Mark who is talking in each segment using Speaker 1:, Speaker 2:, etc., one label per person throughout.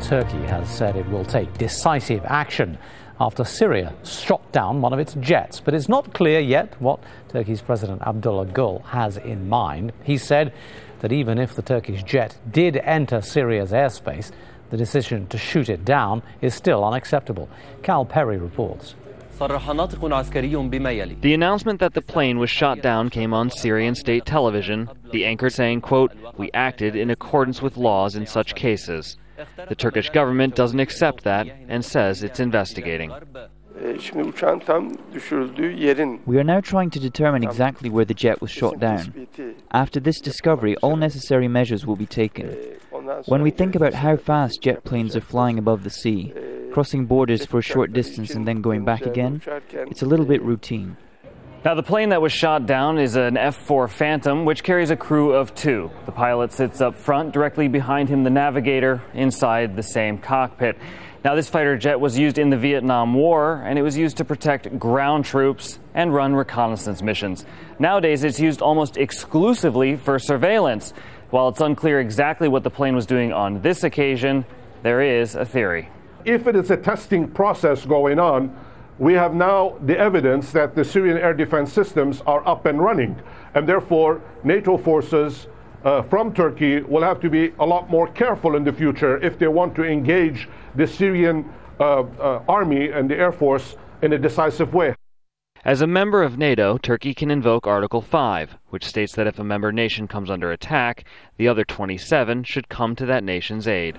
Speaker 1: Turkey has said it will take decisive action after Syria shot down one of its jets. But it's not clear yet what Turkey's President Abdullah Gül has in mind. He said that even if the Turkish jet did enter Syria's airspace, the decision to shoot it down is still unacceptable. Cal Perry reports.
Speaker 2: The announcement that the plane was shot down came on Syrian state television, the anchor saying, quote, "We acted in accordance with laws in such cases." The Turkish government doesn't accept that and says it's investigating.
Speaker 3: We are now trying to determine exactly where the jet was shot down. After this discovery, all necessary measures will be taken. When we think about how fast jet planes are flying above the sea, crossing borders for a short distance and then going back again, it's a little bit routine.
Speaker 2: Now, the plane that was shot down is an F-4 Phantom, which carries a crew of 2. The pilot sits up front, directly behind him the navigator, inside the same cockpit. Now, this fighter jet was used in the Vietnam War, and it was used to protect ground troops and run reconnaissance missions. Nowadays, it's used almost exclusively for surveillance. While it's unclear exactly what the plane was doing on this occasion, there is a theory.
Speaker 4: If it is a testing process going on, we have now the evidence that the Syrian air defense systems are up and running, and therefore NATO forces from Turkey will have to be a lot more careful in the future if they want to engage the Syrian army and the air force in a decisive way.
Speaker 2: As a member of NATO, Turkey can invoke Article 5, which states that if a member nation comes under attack, the other 27 should come to that nation's aid.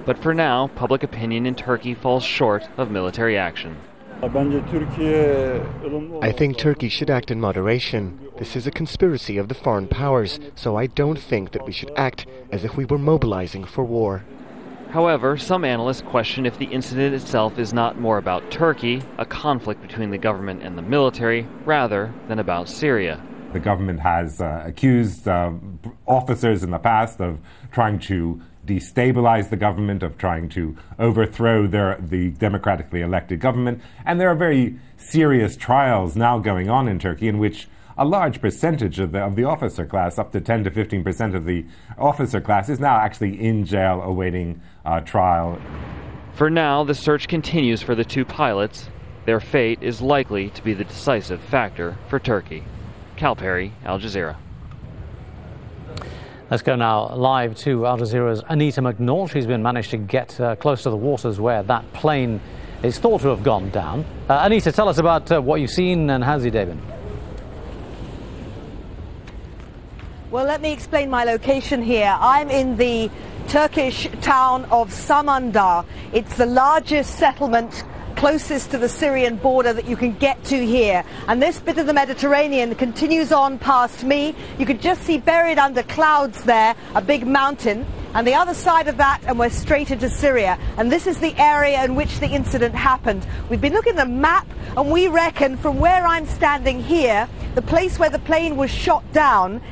Speaker 2: But for now, public opinion in Turkey falls short of military action.
Speaker 5: I think Turkey should act in moderation. This is a conspiracy of the foreign powers, so I don't think that we should act as if we were mobilizing for war.
Speaker 2: However, some analysts question if the incident itself is not more about Turkey, a conflict between the government and the military, rather than about Syria.
Speaker 6: The government has accused officers in the past of trying to destabilize the government, of trying to overthrow the democratically elected government. And there are very serious trials now going on in Turkey in which a large percentage of the officer class, up to 10 to 15% of the officer class, is now actually in jail awaiting trial.
Speaker 2: For now, the search continues for the 2 pilots. Their fate is likely to be the decisive factor for Turkey. Cal Perry, Al Jazeera.
Speaker 1: Let's go now live to Al Jazeera's Anita McNaught. She's been managed to get close to the waters where that plane is thought to have gone down. Anita, tell us about what you've seen, and how's your day been?
Speaker 7: Well, let me explain my location here. I'm in the Turkish town of Samandağ. It's the largest settlement closest to the Syrian border that you can get to here. And this bit of the Mediterranean continues on past me. You can just see buried under clouds there a big mountain. And the other side of that, and we're straight into Syria. And this is the area in which the incident happened. We've been looking at the map, and we reckon from where I'm standing here, the place where the plane was shot down,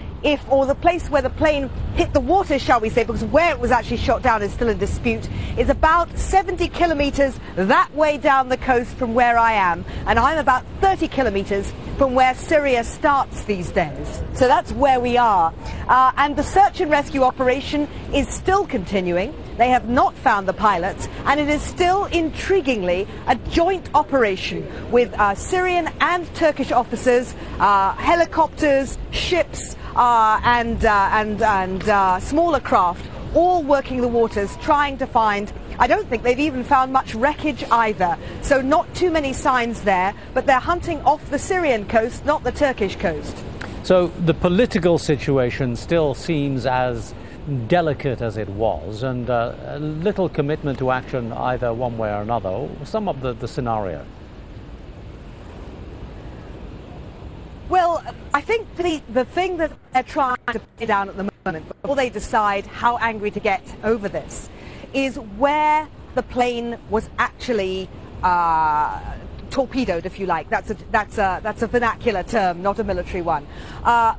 Speaker 7: or the place where the plane hit the water, shall we say, because where it was actually shot down is still in dispute, is about 70 kilometers that way down the coast from where I am. And I'm about 30 kilometers from where Syria starts these days. So that's where we are. And the search and rescue operation is still continuing. They have not found the pilots, and it is still, intriguingly, a joint operation with Syrian and Turkish officers, helicopters, ships, and smaller craft, all working the waters, trying to find. I don't think they've even found much wreckage either. So not too many signs there, but they're hunting off the Syrian coast, not the Turkish coast.
Speaker 1: So the political situation still seems as delicate as it was, and little commitment to action either one way or another. Sum up the scenario.
Speaker 7: Well, I think the thing that they're trying to pin down at the moment, before they decide how angry to get over this, is where the plane was actually torpedoed, if you like. That's a vernacular term, not a military one,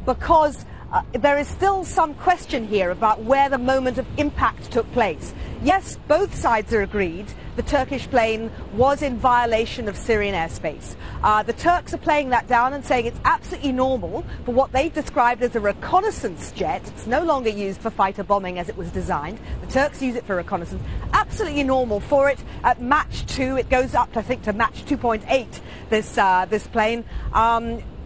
Speaker 7: because there is still some question here about where the moment of impact took place. Yes, both sides are agreed the Turkish plane was in violation of Syrian airspace. The Turks are playing that down and saying it's absolutely normal for what they've described as a reconnaissance jet. It's no longer used for fighter bombing as it was designed. The Turks use it for reconnaissance. Absolutely normal for it at Mach 2. It goes up, I think, to Mach 2.8, this plane.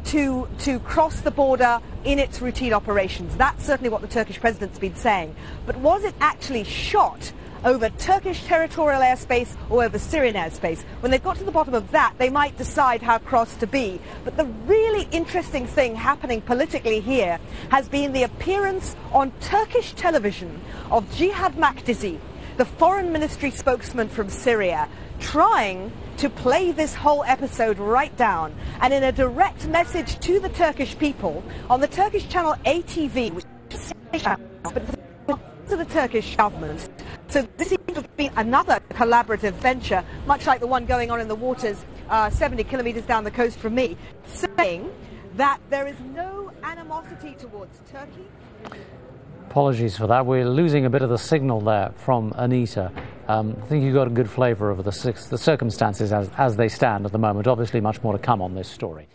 Speaker 7: To cross the border in its routine operations. That's certainly what the Turkish president's been saying. But was it actually shot over Turkish territorial airspace or over Syrian airspace? When they've got to the bottom of that, they might decide how cross to be. But the really interesting thing happening politically here has been the appearance on Turkish television of Cihat Makdizi, the foreign ministry spokesman from Syria, trying to play this whole episode right down, and in a direct message to the Turkish people on the Turkish channel ATV, which is to the Turkish government. So this seems to have been another collaborative venture, much like the one going on in the waters 70 kilometers down the coast from me, saying that there is no animosity towards Turkey.
Speaker 1: Apologies for that. We're losing a bit of the signal there from Anita. I think you got a good flavour of the circumstances as they stand at the moment. Obviously, much more to come on this story.